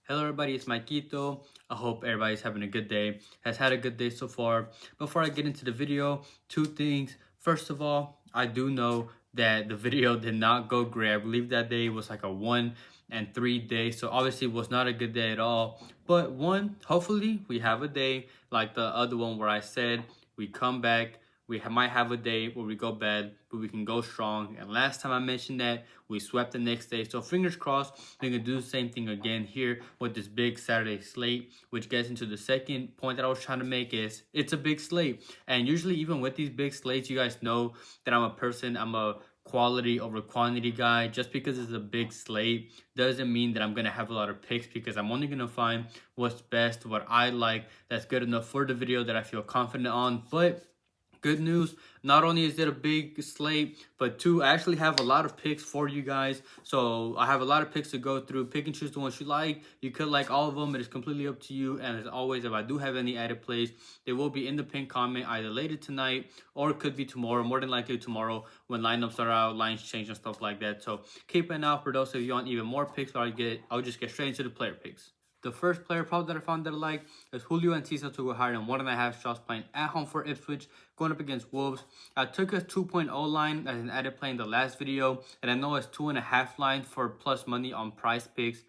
Hello everybody, it's Maikito. I hope everybody's having a good day, has had a good day so far. Before I get into the video, two things. First of all, I do know that the video did not go great. I believe that day was like a 1 and 3 day, so obviously it was not a good day at all. But hopefully we have a day like the other one where I said we come back, might have a day where we go bad, but we can go strong. And last time I mentioned that, we swept the next day. So fingers crossed, we can do the same thing again here with this big Saturday slate, which gets into the second point that I was trying to make is it's a big slate. And usually even with these big slates, you guys know that I'm a quality over quantity guy. Just because it's a big slate doesn't mean that I'm gonna have a lot of picks, because I'm only gonna find what's best, what I like, that's good enough for the video, that I feel confident on. But good news, not only is it a big slate, but two, I actually have a lot of picks for you guys. So I have a lot of picks to go through. Pick and choose the ones you like. You could like all of them. It is completely up to you. And as always, if I do have any added plays, they will be in the pinned comment either later tonight or it could be tomorrow. More than likely tomorrow when lineups are out, lines change and stuff like that. So keep an eye out for those if you want even more picks. But I'll just get straight into the player picks. The first player prop that I found that I like is Enciso to go higher than 1.5 shots playing at home for Ipswich, going up against Wolves. I took a 2.0 line as an added play in the last video, and I know it's 2.5 line for plus money on PrizePicks.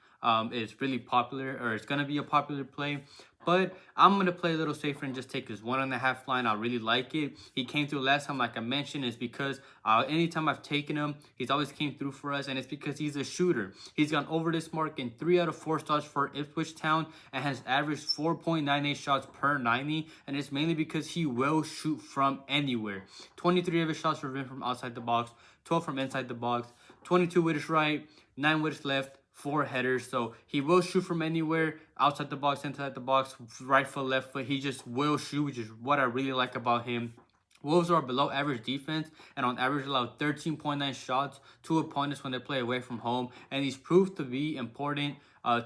It's really popular, or it's going to be a popular play. But I'm going to play a little safer and just take his 1.5 line. I really like it. He came through last time, like I mentioned, is because anytime I've taken him, he's always came through for us. And it's because he's a shooter. He's gone over this mark in 3 out of 4 starts for Ipswich Town and has averaged 4.98 shots per 90. And it's mainly because he will shoot from anywhere. 23 of his shots were from outside the box, 12 from inside the box, 22 with his right, 9 with his left, 4 headers. So he will shoot from anywhere, outside the box, inside the box, right foot, left foot. He just will shoot, which is what I really like about him. Wolves are below average defense and on average allow 13.9 shots to opponents when they play away from home. And he's proved to be important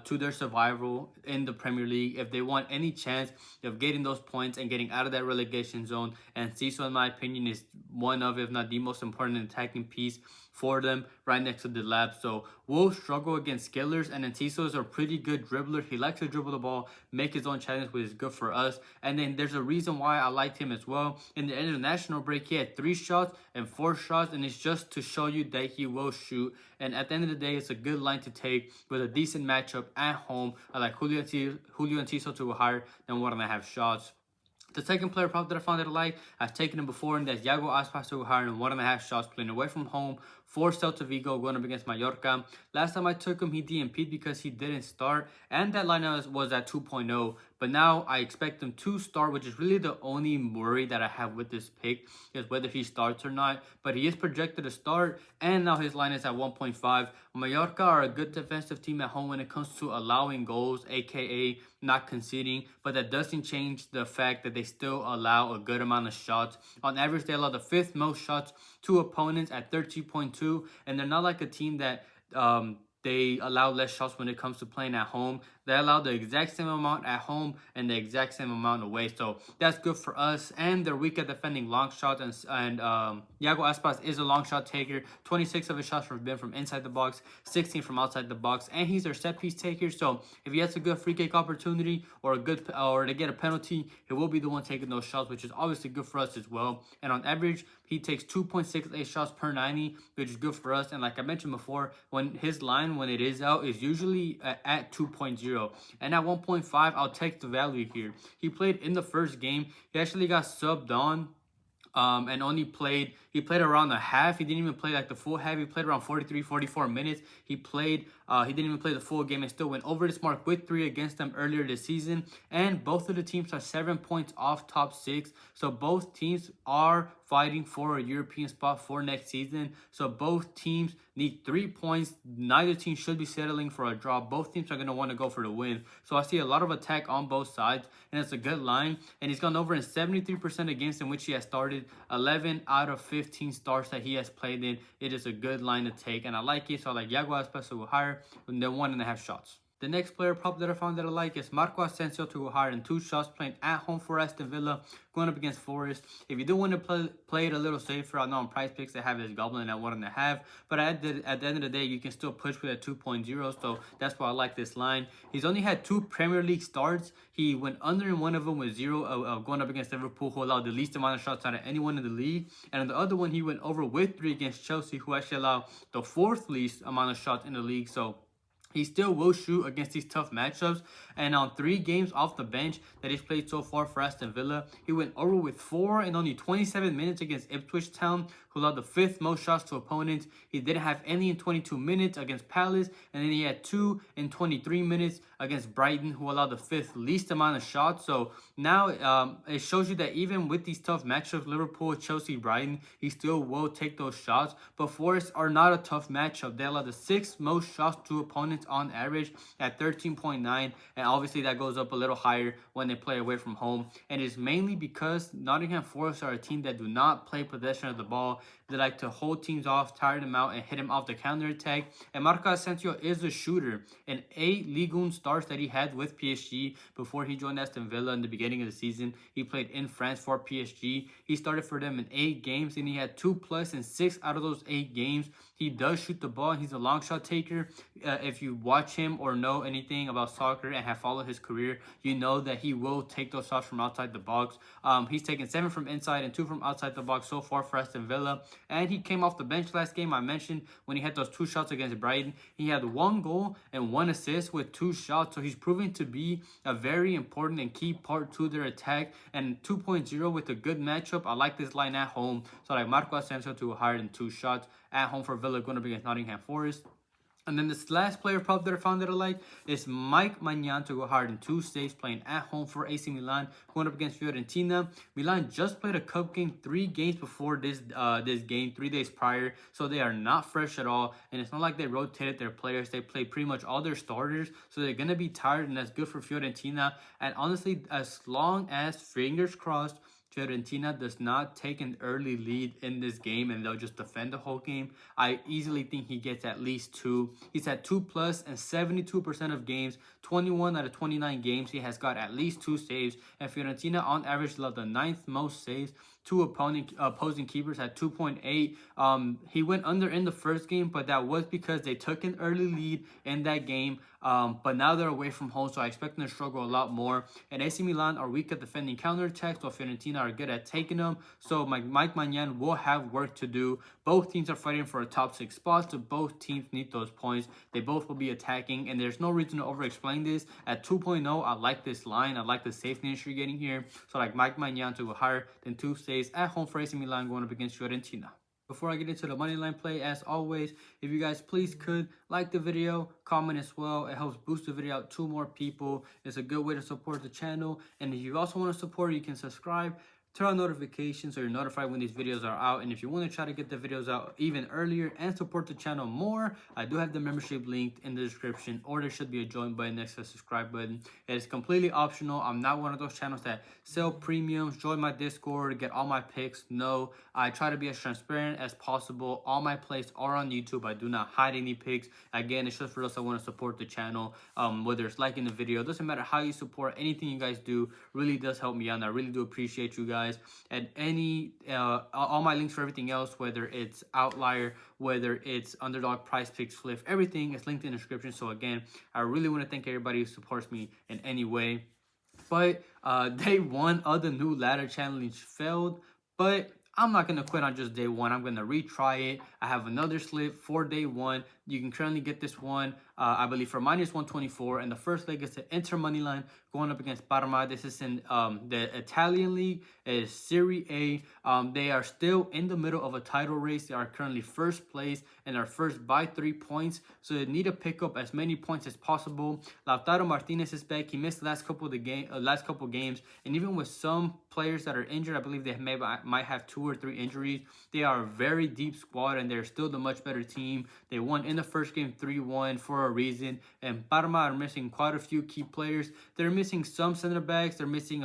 to their survival in the Premier League if they want any chance of getting those points and getting out of that relegation zone. And Enciso, in my opinion, is one of, if not the most important attacking piece for them, right next to the lab. So Wolves struggle against skillers, and Enciso is a pretty good dribbler. He likes to dribble the ball, make his own challenge, which is good for us. And then there's a reason why I liked him as well. In the international break, he had 3 shots and 4 shots, and it's just to show you that he will shoot. And at the end of the day, it's a good line to take with a decent matchup at home. I like Julio Enciso to go higher than 1.5 shots. The second player prop that I found that I like, I've taken him before, and that's Aspas to go higher than 1.5 shots playing away from home for Celta Vigo going up against Mallorca. Last time I took him, he DNP'd because he didn't start, and that lineup was at 2.0. But now I expect him to start, which is really the only worry that I have with this pick, is whether he starts or not. But he is projected to start, and now his line is at 1.5. Mallorca are a good defensive team at home when it comes to allowing goals, aka not conceding, but that doesn't change the fact that they still allow a good amount of shots. On average, they allow the 5th most shots to opponents at 13.2, and they're not like a team that they allow less shots when it comes to playing at home. They allow the exact same amount at home and the exact same amount away. So that's good for us. And they're weak at defending long shots. And Iago Aspas is a long shot taker. 26 of his shots have been from inside the box, 16 from outside the box. And he's their set piece taker. So if he has a good free kick opportunity or to get a penalty, he will be the one taking those shots, which is obviously good for us as well. And on average, he takes 2.68 shots per 90, which is good for us. And like I mentioned before, when his line, when it is out, is usually at 2.0. And at 1.5, I'll take the value here. He played in the first game. He actually got subbed on and only played around the half. He didn't even play like the full half. He played around 44 minutes. He didn't even play the full game and still went over this mark with 3 against them earlier this season. And both of the teams are 7 points off top 6. So both teams are fighting for a European spot for next season. So both teams need 3 points. Neither team should be settling for a draw. Both teams are going to want to go for the win. So I see a lot of attack on both sides, and it's a good line. And he's gone over in 73% of games in which he has started. 11 out of 15 starts that he has played in. It is a good line to take, and I like it. So I like Iago Aspas to go higher than 1.5 shots. The next player prop that I found that I like is Marco Asensio to go higher than 2 shots, playing at home for Aston Villa, going up against Forest. If you do want to play it a little safer, I know on PrizePicks they have his Goblin at 1.5, but at the end of the day, you can still push with a 2.0, so that's why I like this line. He's only had 2 Premier League starts. He went under in one of them with 0 going up against Liverpool, who allowed the least amount of shots out of anyone in the league, and in the other one, he went over with 3 against Chelsea, who actually allowed the 4th least amount of shots in the league. So he still will shoot against these tough matchups. And on 3 games off the bench that he's played so far for Aston Villa, he went over with 4 in only 27 minutes against Ipswich Town, who allowed the 5th most shots to opponents. He didn't have any in 22 minutes against Palace, and then he had 2 in 23 minutes against Brighton, who allowed the 5th least amount of shots. So now it shows you that even with these tough matchups, Liverpool, Chelsea, Brighton, he still will take those shots. But Forest are not a tough matchup. They allow the 6th most shots to opponents on average at 13.9, and obviously that goes up a little higher when they play away from home. And it's mainly because Nottingham Forest are a team that do not play possession of the ball. They like to hold teams off, tire them out, and hit them off the counter attack. And Marco Asensio is a shooter. In 8 Ligue 1 starts that he had with PSG before he joined Aston Villa in the beginning of the season, he played in France for PSG. He started for them in 8 games, and he had 2+ in 6 out of those 8 games. He does shoot the ball. He's a long shot taker. If you watch him or know anything about soccer and have followed his career, you know that he will take those shots from outside the box. He's taken 7 from inside and 2 from outside the box so far for Aston Villa. And he came off the bench last game. I mentioned when he had those 2 shots against Brighton, he had 1 goal and 1 assist with 2 shots. So he's proving to be a very important and key part to their attack. And 2.0 with a good matchup. I like this line at home. So I like Marco Asensio to higher than 2 shots at home for Villa, going up against Nottingham Forest. And then this last player prop that I found that I like is Maignan to go higher than 2 saves, playing at home for AC Milan, going up against Fiorentina. Milan just played a cup game 3 games before this game, 3 days prior, so they are not fresh at all. And it's not like they rotated their players. They played pretty much all their starters, so they're gonna be tired, and that's good for Fiorentina. And honestly, as long as, fingers crossed, Fiorentina does not take an early lead in this game and they'll just defend the whole game, I easily think he gets at least 2. He's had 2+ and 72% of games. 21 out of 29 games he has got at least 2 saves, and Fiorentina on average allowed the 9th most saves to opposing keepers at 2.8. He went under in the first game, but that was because they took an early lead in that game. But now they're away from home, so I expect them to struggle a lot more. And AC Milan are weak at defending counterattacks, while Fiorentina are good at taking them. So Maignan will have work to do. Both teams are fighting for a top 6 spot, so both teams need those points. They both will be attacking, and there's no reason to over-explain this. At 2.0, I like this line. I like the safety net you're getting here. So I like Maignan to go higher than 2 saves at home for AC Milan, going up against Fiorentina. Before I get into the money line play, as always, if you guys please could like the video, comment as well. It helps boost the video out to more people. It's a good way to support the channel. And if you also want to support, you can subscribe, turn on notifications so you're notified when these videos are out. And if you want to try to get the videos out even earlier and support the channel more, I do have the membership linked in the description, or there should be a join button next to the subscribe button. It is completely optional. I'm not one of those channels that sell premiums. Join my Discord, get all my picks. No, I try to be as transparent as possible. All my plays are on YouTube. I do not hide any picks. Again, it's just for those that want to support the channel, whether it's liking the video. It doesn't matter how you support. Anything you guys do really does help me out, and I really do appreciate you guys. And all my links for everything else, whether it's Outlier, whether it's Underdog, PrizePicks, Fliff, everything is linked in the description. So again, I really want to thank everybody who supports me in any way. But day 1 of the new ladder challenge failed, but I'm not going to quit on just day 1. I'm going to retry it. I have another slip for day 1. You can currently get this one, I believe, for -124. And the first leg is the Inter money line going up against Parma. This is in the Italian league. It is Serie A. They are still in the middle of a title race. They are currently first place and are first by 3 points. So they need to pick up as many points as possible. Lautaro Martinez is back. He missed the last couple games. And even with some players that are injured, I believe they might have 2 or 3 injuries. They are a very deep squad, and they're still the much better team. They won in the first game 3-1 for a reason. And Parma are missing quite a few key players. They're missing some center backs. They're missing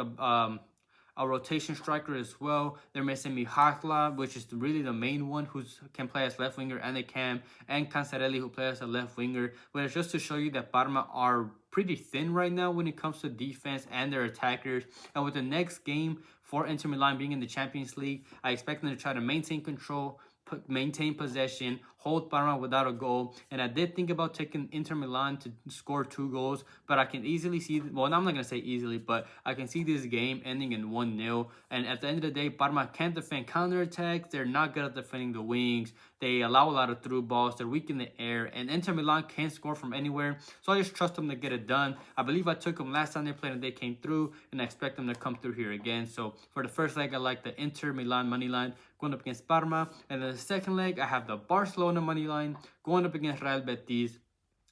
a rotation striker as well. They're missing me Hakla, which is really the main one who can play as left winger, and they can, and Cancerelli who plays as a left winger. But it's just to show you that Parma are pretty thin right now when it comes to defense and their attackers. And with the next game for Inter Milan being in the Champions League, I expect them to try to maintain control, maintain possession, hold Parma without a goal. And I did think about taking Inter Milan to score 2 goals, but I can easily see, well, I'm not going to say easily, but I can see this game ending in 1-0. And at the end of the day, Parma can't defend counterattacks. They're not good at defending the wings. They allow a lot of through balls. They're weak in the air. And Inter Milan can't score from anywhere. So I just trust them to get it done. I believe I took them last time they played and they came through. And I expect them to come through here again. So for the first leg, I like the Inter Milan money line going up against Parma. And then the second leg, I have the Barcelona money line going up against Real Betis.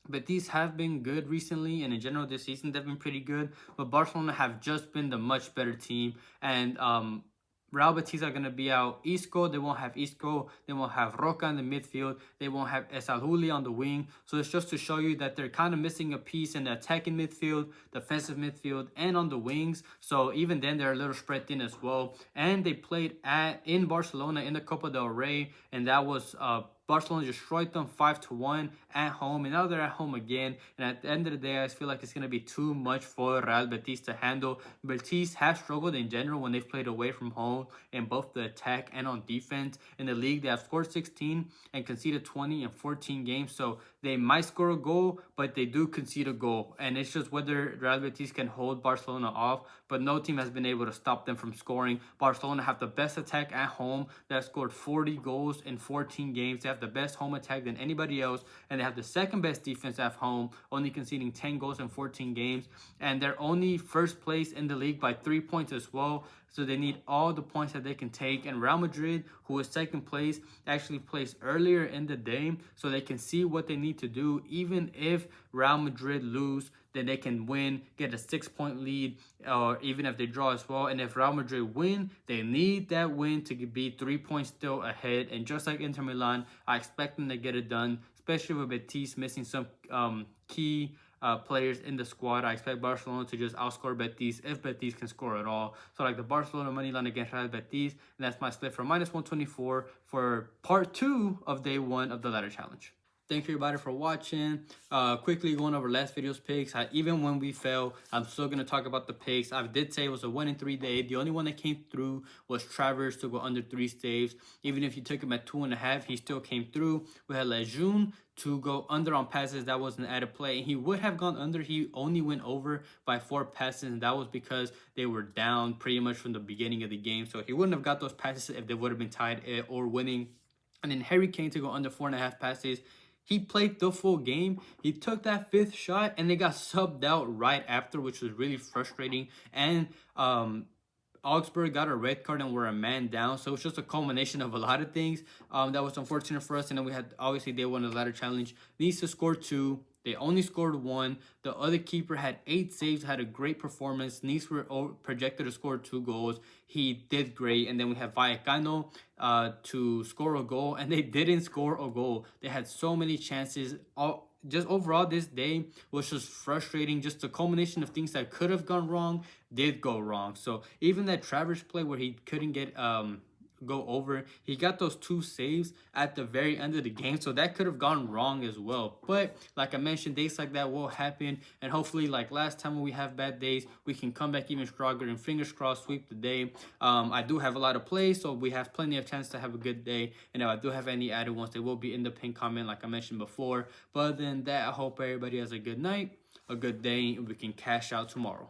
Betis have been good recently, and in general this season they've been pretty good. But Barcelona have just been the much better team. And Real Betis are going to be out Isco. They won't have Isco. They won't have Roca in the midfield. They won't have Esalhuli on the wing. So it's just to show you that they're kind of missing a piece in the attacking midfield, defensive midfield, and on the wings. So even then, they're a little spread thin as well. And they played in Barcelona in the Copa del Rey, and that was Barcelona destroyed them 5-1 at home, and now they're at home again. And at the end of the day, I feel like it's going to be too much for Real Betis to handle. Betis have struggled in general when they've played away from home in both the attack and on defense. In the league, they have scored 16 and conceded 20 in 14 games. So they might score a goal, but they do concede a goal. And it's just whether Real Betis can hold Barcelona off. But no team has been able to stop them from scoring. Barcelona have the best attack at home. They have scored 40 goals in 14 games. They have the best home attack than anybody else. And they have the second best defense at home, only conceding 10 goals in 14 games. And they're only first place in the league by 3 points as well. So they need all the points that they can take. And Real Madrid, who is second place, actually plays earlier in the day. So they can see what they need to do. Even if Real Madrid lose, then they can win, get a 6-point lead, or even if they draw as well. And if Real Madrid win, they need that win to be 3 points still ahead. And just like Inter Milan, I expect them to get it done, especially with Betis missing some key players in the squad. I expect Barcelona to just outscore Betis if Betis can score at all. So like the Barcelona money line against Real Betis, and that's my split for -124 for part 2 of day 1 of the ladder challenge. Thank you everybody for watching. Quickly going over last video's picks. Even when we fail, I'm still going to talk about the picks. I did say it was a 1-3 day. The only one that came through was Travers to go under 3 saves. Even if you took him at 2.5, he still came through. We had Lejeune to go under on passes. That was an added play. He would have gone under. He only went over by 4 passes, and that was because they were down pretty much from the beginning of the game. So he wouldn't have got those passes if they would have been tied or winning. And then Harry Kane to go under 4.5 passes. He played the full game. He took that 5th shot, and they got subbed out right after, which was really frustrating. And Augsburg got a red card and were a man down. So it's just a culmination of a lot of things that was unfortunate for us. And then we had, obviously, day 1 of the ladder challenge. Needs to score 2. They only scored 1. The other keeper had 8 saves, had a great performance. Nice were projected to score 2 goals. He did great. And then we have Vallecano to score a goal, and they didn't score a goal. They had so many chances. Just overall, this day was just frustrating. Just a culmination of things that could have gone wrong did go wrong. So even that Travers play where he couldn't get go over, he got those 2 saves at the very end of the game, so that could have gone wrong as well. But like I mentioned, days like that will happen, and hopefully, like last time when we have bad days, we can come back even stronger and fingers crossed sweep the day. I do have a lot of plays, so we have plenty of chance to have a good day. And if I do have any added ones, they will be in the pinned comment like I mentioned before. But other than that, I hope everybody has a good night, a good day, and we can cash out tomorrow.